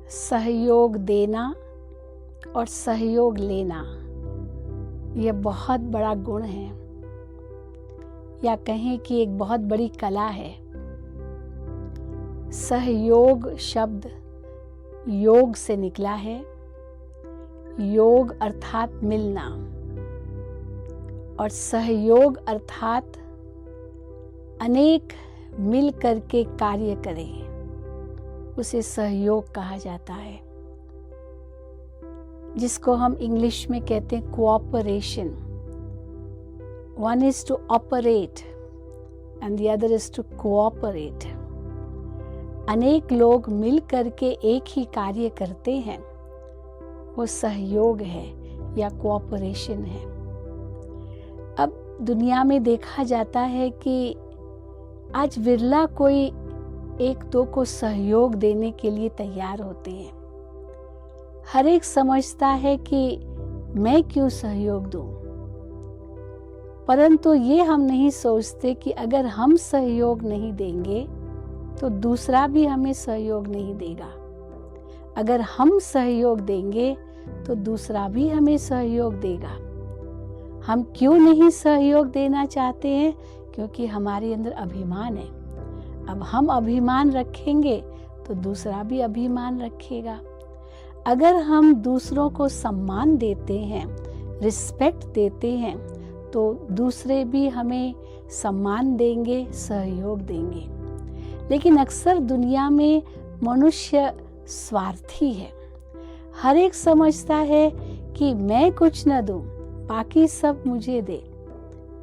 सहयोग देना और सहयोग लेना यह बहुत बड़ा गुण है, या कहें कि एक बहुत बड़ी कला है। सहयोग शब्द योग से निकला है। योग अर्थात मिलना और सहयोग अर्थात अनेक मिल करके कार्य करें, उसे सहयोग कहा जाता है, जिसको हम इंग्लिश में कहते हैं cooperation. One is to operate and the other is to cooperate. अनेक लोग मिल करके एक ही कार्य करते हैं, वो सहयोग है या कोऑपरेशन है। अब दुनिया में देखा जाता है कि आज विरला कोई एक दो को सहयोग देने के लिए तैयार होते हैं। हर एक समझता है कि मैं क्यों सहयोग दूं, परंतु ये हम नहीं सोचते कि अगर हम सहयोग नहीं देंगे तो दूसरा भी हमें सहयोग नहीं देगा। अगर हम सहयोग देंगे तो दूसरा भी हमें सहयोग देगा। हम क्यों नहीं सहयोग देना चाहते हैं? क्योंकि हमारे अंदर अभिमान है। अब हम अभिमान रखेंगे तो दूसरा भी अभिमान रखेगा। अगर हम दूसरों को सम्मान देते हैं, रिस्पेक्ट देते हैं, तो दूसरे भी हमें सम्मान देंगे, सहयोग देंगे। लेकिन अक्सर दुनिया में मनुष्य स्वार्थी है। हर एक समझता है कि मैं कुछ न दूं, बाकी सब मुझे दे।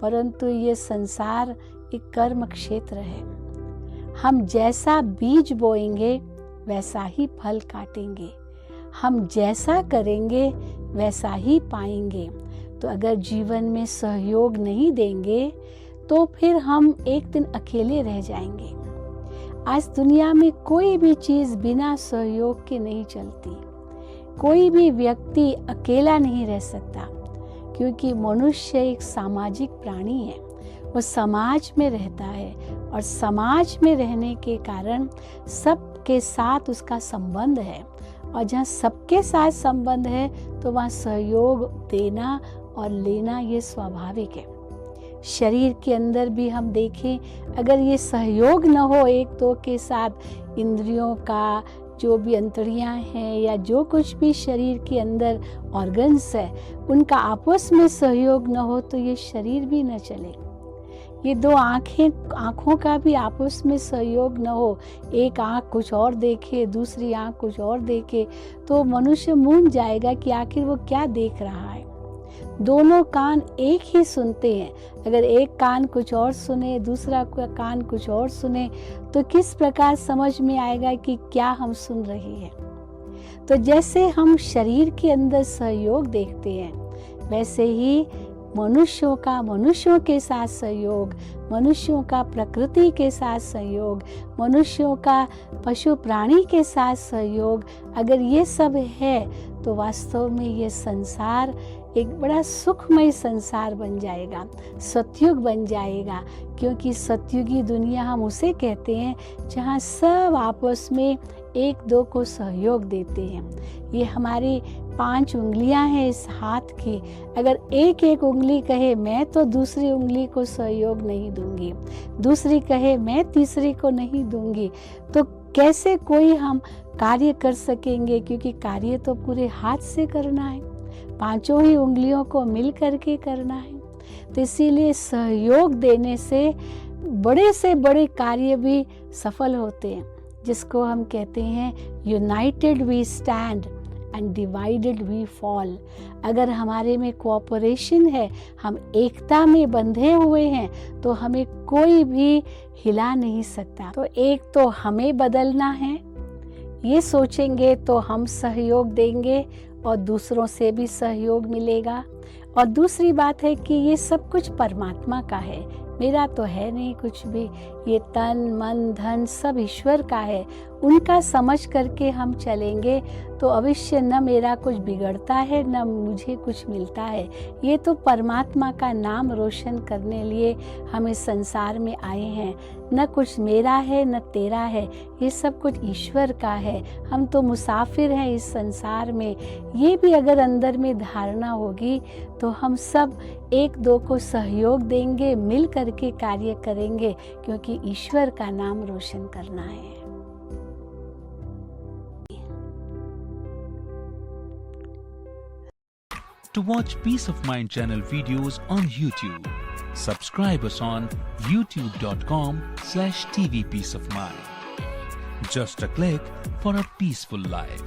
परंतु ये संसार एक कर्म क्षेत्र है। हम जैसा बीज बोएंगे वैसा ही फल काटेंगे। हम जैसा करेंगे वैसा ही पाएंगे। तो अगर जीवन में सहयोग नहीं देंगे तो फिर हम एक दिन अकेले रह जाएंगे। आज दुनिया में कोई भी चीज़ बिना सहयोग के नहीं चलती। कोई भी व्यक्ति अकेला नहीं रह सकता, क्योंकि मनुष्य एक सामाजिक प्राणी है। वो समाज में रहता है और समाज में रहने के कारण सबके साथ उसका संबंध है, और जहाँ सबके साथ संबंध है तो वहाँ सहयोग देना और लेना ये स्वाभाविक है। शरीर के अंदर भी हम देखें, अगर ये सहयोग न हो एक दो के साथ, इंद्रियों का जो भी अंतड़ियाँ हैं या जो कुछ भी शरीर के अंदर ऑर्गन्स है, उनका आपस में सहयोग न हो तो ये शरीर भी न चले। ये दो आँखों का भी आपस में सहयोग न हो, एक आँख कुछ और देखे, दूसरी आँख कुछ और देखे, तो मनुष्य मूंझ जाएगा कि आखिर वो क्या देख रहा है। दोनों कान एक ही सुनते हैं, अगर एक कान कुछ और सुने, दूसरा कान कुछ और सुने, तो किस प्रकार समझ में आएगा कि क्या हम सुन रहे हैं। तो जैसे हम शरीर के अंदर सहयोग देखते हैं, वैसे ही मनुष्यों का मनुष्यों के साथ सहयोग, मनुष्यों का प्रकृति के साथ सहयोग, मनुष्यों का पशु प्राणी के साथ सहयोग, अगर ये सब है तो वास्तव में ये संसार एक बड़ा सुखमय संसार बन जाएगा, सतयुग बन जाएगा। क्योंकि सतयुगी दुनिया हम उसे कहते हैं जहाँ सब आपस में एक दो को सहयोग देते हैं। ये हमारी 5 उंगलियां हैं इस हाथ की, अगर एक एक उंगली कहे मैं तो दूसरी उंगली को सहयोग नहीं दूंगी, दूसरी कहे मैं तीसरी को नहीं दूंगी, तो कैसे कोई हम कार्य कर सकेंगे? क्योंकि कार्य तो पूरे हाथ से करना है, 5 ही उंगलियों को मिल करके करना है। तो इसीलिए सहयोग देने से बड़े कार्य भी सफल होते हैं, जिसको हम कहते हैं united we stand and divided we fall. अगर हमारे में कोऑपरेशन है, हम एकता में बंधे हुए हैं, तो हमें कोई भी हिला नहीं सकता। तो एक तो हमें बदलना है, ये सोचेंगे तो हम सहयोग देंगे और दूसरों से भी सहयोग मिलेगा। और दूसरी बात है कि ये सब कुछ परमात्मा का है, मेरा तो है नहीं कुछ भी, ये तन मन धन सब ईश्वर का है, उनका समझ करके हम चलेंगे तो अवश्य न मेरा कुछ बिगड़ता है न मुझे कुछ मिलता है। ये तो परमात्मा का नाम रोशन करने लिए हमें संसार में आए हैं। न कुछ मेरा है न तेरा है, ये सब कुछ ईश्वर का है। हम तो मुसाफिर हैं इस संसार में। ये भी अगर अंदर में धारणा होगी तो हम सब एक दो को सहयोग देंगे, मिल करके कार्य करेंगे, क्योंकि ईश्वर का नाम रोशन करना है। To watch Peace of Mind channel videos on YouTube, subscribe us on youtube.com/tvpeaceofmind. Just a click for a peaceful life.